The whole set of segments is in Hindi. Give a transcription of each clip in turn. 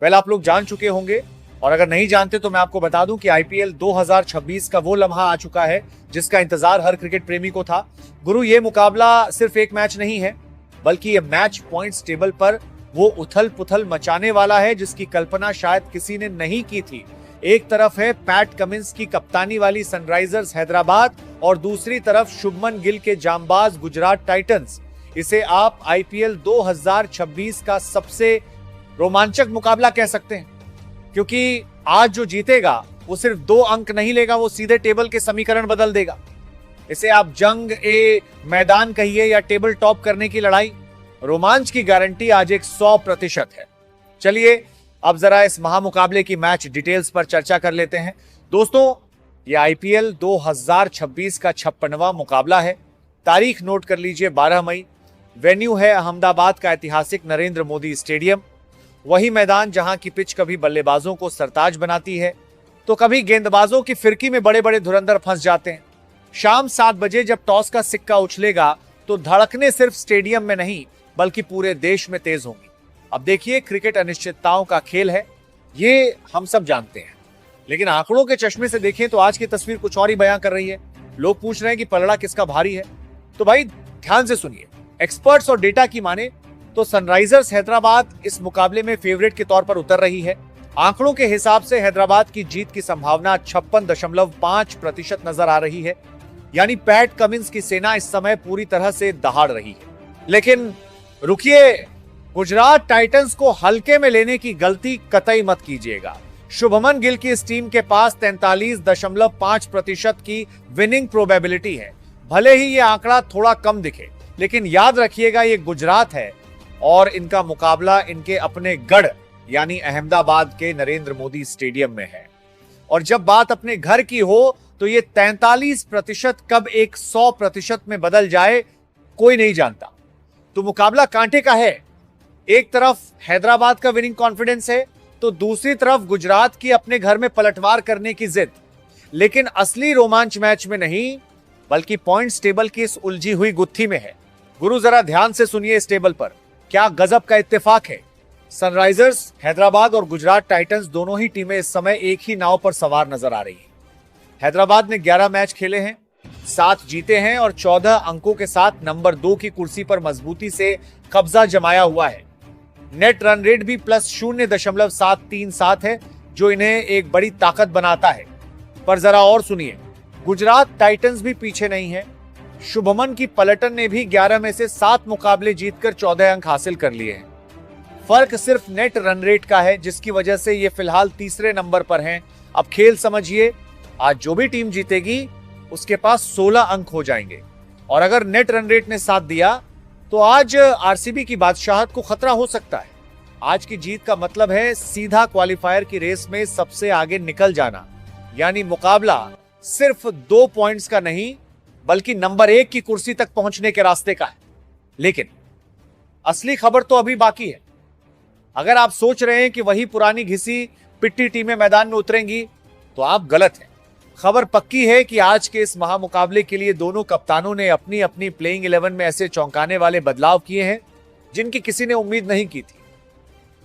पहले आप लोग जान चुके होंगे, और अगर नहीं जानते तो मैं आपको बता दूं कि आईपीएल 2026 का वो लम्हा आ चुका है जिसका इंतजार हर क्रिकेट प्रेमी को था। गुरु, ये मुकाबला सिर्फ एक मैच नहीं है, बल्कि ये मैच पॉइंट्स टेबल पर वो उथल पुथल मचाने वाला है जिसकी कल्पना शायद किसी ने नहीं की थी। एक तरफ है पैट कमिंस की कप्तानी वाली सनराइजर्स हैदराबाद और दूसरी तरफ शुभमन गिल के जांबाज गुजरात टाइटंस। इसे आप आईपीएल 2026 का सबसे रोमांचक मुकाबला कह सकते हैं, क्योंकि आज जो जीतेगा वो सिर्फ 2 अंक नहीं लेगा, वो सीधे टेबल के समीकरण बदल देगा। इसे आप जंग ए मैदान कहिए या टेबल टॉप करने की लड़ाई, रोमांच की गारंटी आज एक 100% है। चलिए अब जरा इस महामुकाबले की मैच डिटेल्स पर चर्चा कर लेते हैं। दोस्तों, ये आईपीएल 2026 का 56वां मुकाबला है। तारीख नोट कर लीजिए, 12 मई। वेन्यू है अहमदाबाद का ऐतिहासिक नरेंद्र मोदी स्टेडियम, वही मैदान जहां की पिच कभी बल्लेबाजों को सरताज बनाती है तो कभी गेंदबाजों की फिरकी में बड़े बड़े धुरंधर फंस जाते हैं। शाम 7 बजे जब टॉस का सिक्का उछलेगा तो धड़कने सिर्फ स्टेडियम में नहीं बल्कि पूरे देश में तेज होंगी। अब देखिए, क्रिकेट अनिश्चितताओं का खेल है, ये हम सब जानते हैं, लेकिन आंकड़ों के चश्मे से देखें तो आज की तस्वीर कुछ और ही बयां कर रही है। लोग पूछ रहे हैं कि पलड़ा किसका भारी है, तो भाई ध्यान से सुनिए। एक्सपर्ट्स और डेटा की माने तो सनराइजर्स हैदराबाद इस मुकाबले में फेवरेट के तौर पर उतर रही है। आंकड़ों के हिसाब से हैदराबाद की जीत की संभावना 56.5% नजर आ रही है, यानी पैट कमिंस की सेना इस समय पूरी तरह से दहाड़ रही है। लेकिन रुकिए, गुजरात टाइटंस को हल्के में लेने की गलती कतई मत कीजिएगा। शुभमन गिल की इस टीम के पास 43.5% की विनिंग प्रोबेबिलिटी है। भले ही ये आंकड़ा थोड़ा कम दिखे, लेकिन याद रखिएगा ये गुजरात है और इनका मुकाबला इनके अपने गढ़ यानी अहमदाबाद के नरेंद्र मोदी स्टेडियम में है। और जब बात अपने घर की हो तो ये 43% कब एक 100% में बदल जाए कोई नहीं जानता। तो मुकाबला कांटे का है। एक तरफ हैदराबाद का विनिंग कॉन्फिडेंस है तो दूसरी तरफ गुजरात की अपने घर में पलटवार करने की जिद। लेकिन असली रोमांच मैच में नहीं बल्कि पॉइंट्स टेबल की इस उलझी हुई गुत्थी में है। गुरु, जरा ध्यान से सुनिए, इस टेबल पर क्या गजब का इत्तेफाक है। सनराइजर्स हैदराबाद और गुजरात टाइटंस दोनों ही टीमें इस समय एक ही नाव पर सवार नजर आ रही हैं। हैदराबाद ने 11 मैच खेले हैं, 7 जीते हैं और 14 अंकों के साथ नंबर 2 की कुर्सी पर मजबूती से कब्जा जमाया हुआ है। नेट रन रेट भी +0.737 है, जो इन्हें एक बड़ी ताकत बनाता है। पर जरा और सुनिए, गुजरात टाइटंस भी पीछे नहीं है। शुभमन की पलटन ने भी 11 में से 7 मुकाबले जीतकर 14 अंक हासिल कर लिए हैं। फर्क सिर्फ नेट रन रेट का है, जिसकी वजह से ये फिलहाल तीसरे नंबर पर हैं। अब खेल समझिए, आज जो भी टीम जीतेगी उसके पास 16 अंक हो जाएंगे, और अगर नेट रन रेट ने साथ दिया तो आज आरसीबी की बादशाहत को खतरा हो सकता है। आज की जीत का मतलब है सीधा क्वालिफायर की रेस में सबसे आगे निकल जाना, यानी मुकाबला सिर्फ 2 पॉइंट्स का नहीं बल्कि नंबर 1 की कुर्सी तक पहुंचने के रास्ते का है। लेकिन असली खबर तो अभी बाकी है। अगर आप सोच रहे हैं कि वही पुरानी घिसी पिट्टी टीमें मैदान में उतरेंगी तो आप गलत हैं। खबर पक्की है कि आज के इस महामुकाबले के लिए दोनों कप्तानों ने अपनी अपनी प्लेइंग 11 में ऐसे चौंकाने वाले बदलाव किए हैं जिनकी किसी ने उम्मीद नहीं की थी।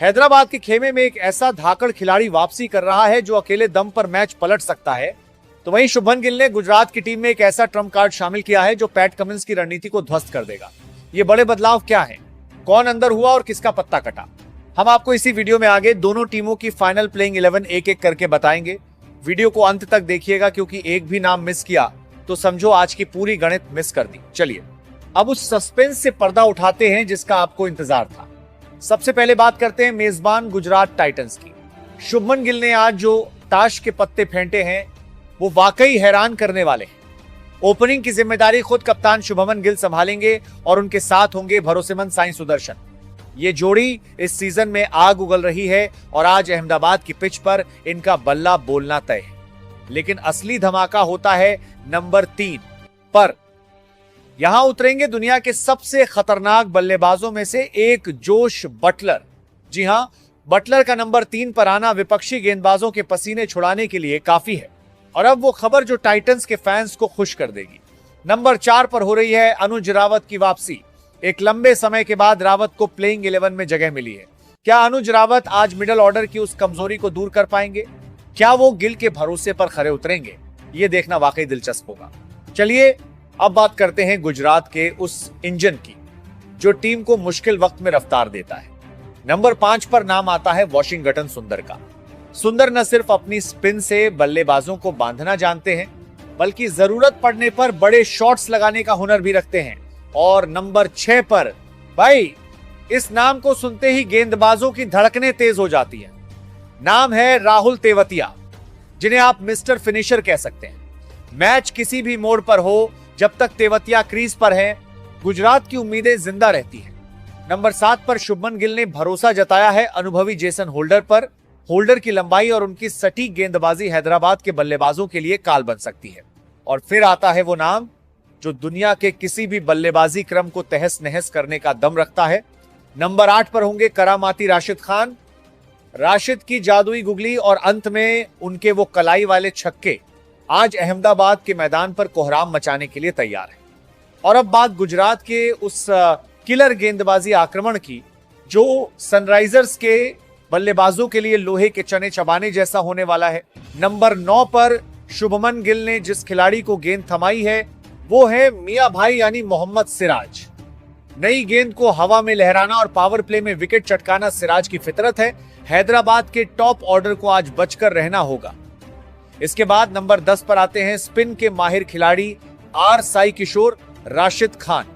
हैदराबाद के खेमे में एक ऐसा धाकड़ खिलाड़ी वापसी कर रहा है जो अकेले दम पर मैच पलट सकता है, तो वहीं शुभमन गिल ने गुजरात की टीम में एक ऐसा ट्रम्प कार्ड शामिल किया है जो पैट कमिंस की रणनीति को ध्वस्त कर देगा। ये बड़े बदलाव क्या हैं? कौन अंदर हुआ और किसका पत्ता कटा? हम आपको इसी वीडियो में आगे दोनों टीमों की फाइनल प्लेइंग 11 एक एक करके बताएंगे। वीडियो को अंत तक देखिएगा, क्योंकि एक भी नाम मिस किया तो समझो आज की पूरी गणित मिस कर दी। चलिए अब उस सस्पेंस से पर्दा उठाते हैं जिसका आपको इंतजार था। सबसे पहले बात करते हैं मेजबान गुजरात टाइटंस की। शुभमन गिल ने आज जो ताश के पत्ते फेंटे हैं वो वाकई हैरान करने वाले हैं। ओपनिंग की जिम्मेदारी खुद कप्तान शुभमन गिल संभालेंगे और उनके साथ होंगे भरोसेमंद साई सुदर्शन। ये जोड़ी इस सीजन में आग उगल रही है और आज अहमदाबाद की पिच पर इनका बल्ला बोलना तय है। लेकिन असली धमाका होता है नंबर 3 पर। यहां उतरेंगे दुनिया के सबसे खतरनाक बल्लेबाजों में से एक, जोश बटलर। जी हां, बटलर का नंबर 3 पर आना विपक्षी गेंदबाजों के पसीने छुड़ाने के लिए काफी है। और अब वो खबर जो टाइटंस के फैंस को खुश कर देगी। नंबर 4 पर हो रही है अनुज रावत की वापसी। एक लंबे समय के बाद रावत को प्लेइंग 11 में जगह मिली है। क्या अनुज रावत आज मिडिल ऑर्डर की उस कमजोरी को दूर कर पाएंगे? क्या वो गिल के भरोसे पर खरे उतरेंगे? ये देखना वाकई दिलचस्प होगा। चलिए अब बात करते हैं गुजरात के उस इंजन की जो टीम को मुश्किल वक्त में रफ्तार देता है। नंबर 5 पर नाम आता है वॉशिंगटन सुंदर का। सुंदर न सिर्फ अपनी स्पिन से बल्लेबाजों को बांधना जानते हैं, बल्कि जरूरत पड़ने पर बड़े शॉट्स लगाने का हुनर भी रखते हैं। और नंबर 6 पर भाई, इस नाम को सुनते ही गेंदबाजों की धड़कनें तेज हो जाती हैं। नाम है राहुल तेवतिया, जिन्हें आप मिस्टर फिनिशर कह सकते हैं। मैच किसी भी मोड़ पर हो, जब तक तेवतिया क्रीज पर है, गुजरात की उम्मीदें जिंदा रहती हैं। नंबर 7 पर शुभमन गिल ने भरोसा जताया है अनुभवी जेसन होल्डर पर। होल्डर की लंबाई और उनकी सटीक गेंदबाजी हैदराबाद के बल्लेबाजों के लिए काल बन सकती है। और फिर आता है वो नाम जो दुनिया के किसी भी बल्लेबाजी क्रम को तहस नहस करने का दम रखता है। नंबर 8 पर होंगे करामाती राशिद खान। राशिद की जादुई गुगली और अंत में उनके वो कलाई वाले छक्के आज अहमदाबाद के मैदान पर कोहराम मचाने के लिए तैयार है। और अब बात गुजरात के उस किलर गेंदबाजी आक्रमण की जो सनराइजर्स के बल्लेबाजों के लिए लोहे के चने चबाने जैसा होने वाला है। नंबर 9 पर शुभमन गिल ने जिस खिलाड़ी को गेंद थमाई है वो है मियां भाई यानी मोहम्मद सिराज। नई गेंद को हवा में लहराना और पावर प्ले में विकेट चटकाना सिराज की फितरत है। हैदराबाद के टॉप ऑर्डर को आज बचकर रहना होगा। इसके बाद नंबर 10 पर आते हैं स्पिन के माहिर खिलाड़ी आर साई किशोर। राशिद खान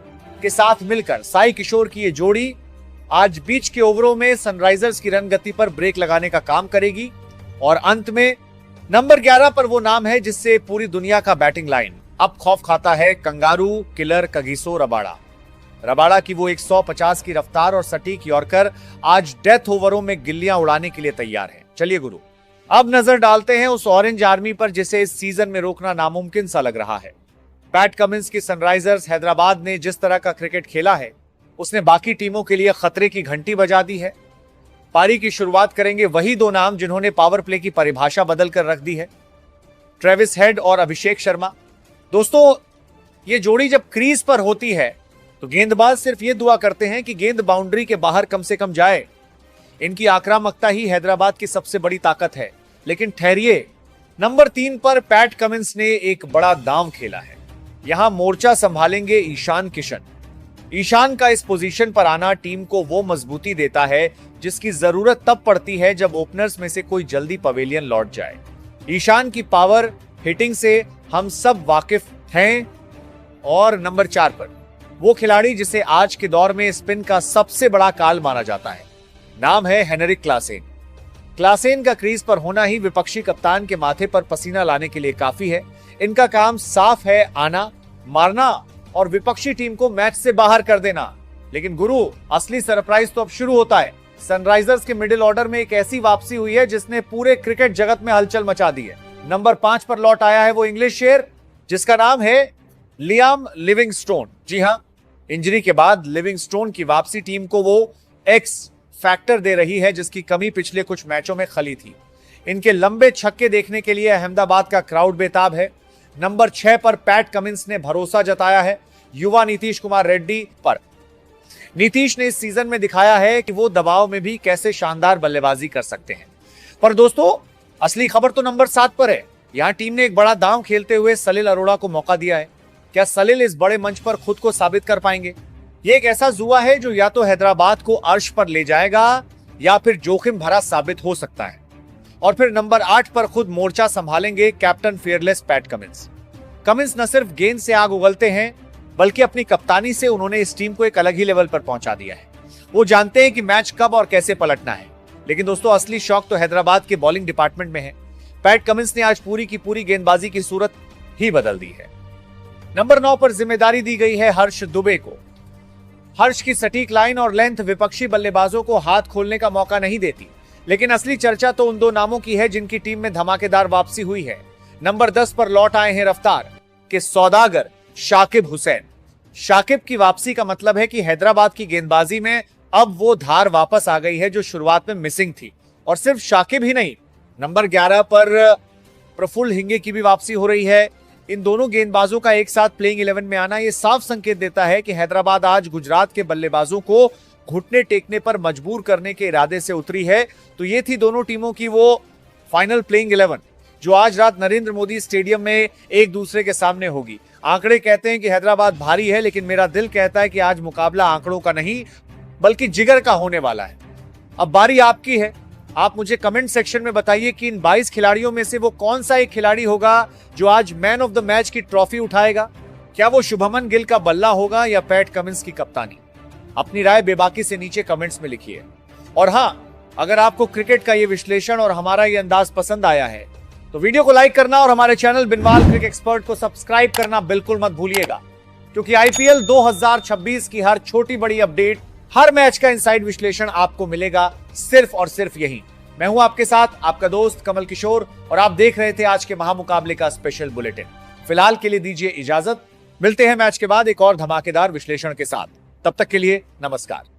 के साथ मिलकर साई किशोर की ये जोड़ी आज बीच के ओवरों में सनराइजर्स की रन गति पर ब्रेक लगाने का काम करेगी। और अंत में नंबर 11 पर वो नाम है जिससे पूरी दुनिया का बैटिंग लाइन अब खौफ खाता है, kangaroo killer Kagiso Rabada. Rabada की वो 150 की रफ्तार और सटीक यॉर्कर आज डेथ ओवरों में गिल्लियां उड़ाने के लिए तैयार है। चलिए गुरु, अब नजर डालते हैं उस ऑरेंज आर्मी पर जिसे इस सीजन में रोकना नामुमकिन सा लग रहा है। पैट कमिंस की सनराइजर्स हैदराबाद ने जिस तरह का क्रिकेट खेला है उसने बाकी टीमों के लिए खतरे की घंटी बजा दी है। पारी की शुरुआत करेंगे वही दो नाम जिन्होंने पावर प्ले की परिभाषा बदलकर रख दी है, ट्रेविस हेड और अभिषेक शर्मा। दोस्तों, ये जोड़ी जब क्रीज पर होती है तो गेंदबाज सिर्फ ये दुआ करते हैं कि गेंद बाउंड्री के बाहर कम से कम जाए। इनकी आक्रामकता ही हैदराबाद की सबसे बड़ी ताकत है। लेकिन ठहरिए, नंबर 3 पर पैट कमिंस ने एक बड़ा दांव खेला है। यहां मोर्चा संभालेंगे ईशान किशन। ईशान का इस पोजीशन पर आना टीम को वो मजबूती देता है जिसकी जरूरत तब पड़ती है जब ओपनर्स में से कोई जल्दी पवेलियन लौट जाए। ईशान की पावर हिटिंग से हम सब वाकिफ हैं। और नंबर 4 पर वो खिलाड़ी जिसे आज के दौर में स्पिन का सबसे बड़ा काल माना जाता है, नाम है हेनरिक क्लासेन। क्लासेन का क्रीज पर होना ही विपक्षी कप्तान के माथे पर पसीना लाने के लिए काफी है। इनका काम साफ है, आना, मारना और विपक्षी टीम को मैच से बाहर कर देना। लेकिन गुरु, असली सरप्राइज तो अब शुरू होता है। सनराइजर्स के मिडिल ऑर्डर में एक ऐसी वापसी हुई है जिसने पूरे क्रिकेट जगत में हलचल मचा दी है। नंबर 5 पर लौट आया है वो इंग्लिश शेर जिसका नाम है लियाम लिविंगस्टोन। जी हां, इंजरी के बाद लिविंगस्टोन की वापसी टीम को वो एक्स फैक्टर दे रही है जिसकी कमी पिछले कुछ मैचों में खली थी। इनके लंबे छक्के देखने के लिए अहमदाबाद का क्राउड बेताब है। नंबर 6 पर पैट कमिंस ने भरोसा जताया है युवा नीतीश कुमार रेड्डी पर। नीतीश ने इस सीजन में दिखाया है कि वो दबाव में भी कैसे शानदार बल्लेबाजी कर सकते हैं। पर दोस्तों, असली खबर तो नंबर 7 पर है। यहां टीम ने एक बड़ा दांव खेलते हुए सलिल अरोड़ा को मौका दिया है। क्या सलिल इस बड़े मंच पर खुद को साबित कर पाएंगे? ये एक ऐसा जुआ है जो या तो हैदराबाद को अर्श पर ले जाएगा या फिर जोखिम भरा साबित हो सकता है। और फिर नंबर 8 पर खुद मोर्चा संभालेंगे captain fearless PAT Cummins. Cummins न सिर्फ गेंद से आग उगलते हैं बल्कि अपनी कप्तानी से उन्होंने इस टीम को एक अलग ही लेवल पर पहुंचा दिया है। वो जानते हैं कि मैच कब और कैसे पलटना है। लेकिन दोस्तों, असली शौक तो हैदराबाद के बॉलिंग डिपार्टमेंट में है। पैट कमिंस ने आज पूरी की पूरी गेंदबाजी की सूरत ही बदल दी है। नंबर 9 पर जिम्मेदारी दी गई है हर्ष दुबे को। हर्ष की सटीक लाइन और लेंथ विपक्षी बल्लेबाजों को हाथ खोलने का मौका नहीं देती। लेकिन असली चर्चा तो उन दो नामों की है जिनकी टीम में धमाकेदार वापसी हुई है। नंबर 10 पर लौट आए हैं रफ्तार के सौदागर शाकिब हुसैन। शाकिब की वापसी का मतलब है कि हैदराबाद की गेंदबाजी में अब वो धार वापस आ गई है जो शुरुआत में मिसिंग थी। और सिर्फ शाकिब ही नहीं, नंबर 11 पर प्रफुल्ल हिंगे की भी वापसी हो रही है। इन दोनों गेंदबाजों का एक साथ प्लेइंग 11 में आना ये साफ संकेत देता है कि हैदराबाद आज गुजरात के बल्लेबाजों को घुटने टेकने पर मजबूर करने के इरादे से उतरी है। तो ये थी दोनों टीमों की वो फाइनल प्लेइंग 11 जो आज रात नरेंद्र मोदी स्टेडियम में एक दूसरे के सामने होगी। आंकड़े कहते हैं कि हैदराबाद भारी है, लेकिन मेरा दिल कहता है कि आज मुकाबला आंकड़ों का नहीं बल्कि जिगर का होने वाला है। अब बारी आपकी है। आप मुझे कमेंट सेक्शन में बताइए कि इन 22 खिलाड़ियों में से वो कौन सा एक खिलाड़ी होगा जो आज मैन ऑफ द मैच की ट्रॉफी उठाएगा। क्या वो शुभमन गिल का बल्ला होगा या पैट कमिंस की कप्तानी? अपनी राय बेबाकी से नीचे कमेंट्स में लिखिए। और हां, अगर आपको क्रिकेट का ये विश्लेषण और हमारा ये अंदाज पसंद आया है तो वीडियो को लाइक करना और हमारे चैनल बिनवाल क्रिकेट एक्सपर्ट को सब्सक्राइब करना बिल्कुल मत भूलिएगा, क्योंकि आईपीएल 2026 की हर छोटी बड़ी अपडेट, हर मैच का इनसाइड विश्लेषण आपको मिलेगा सिर्फ और सिर्फ यहीं। मैं हूं आपके साथ आपका दोस्त कमल किशोर और आप देख रहे थे आज के महामुकाबले का स्पेशल बुलेटिन। फिलहाल के लिए दीजिए इजाजत, मिलते हैं मैच के बाद एक और धमाकेदार विश्लेषण के साथ। तब तक के लिए नमस्कार।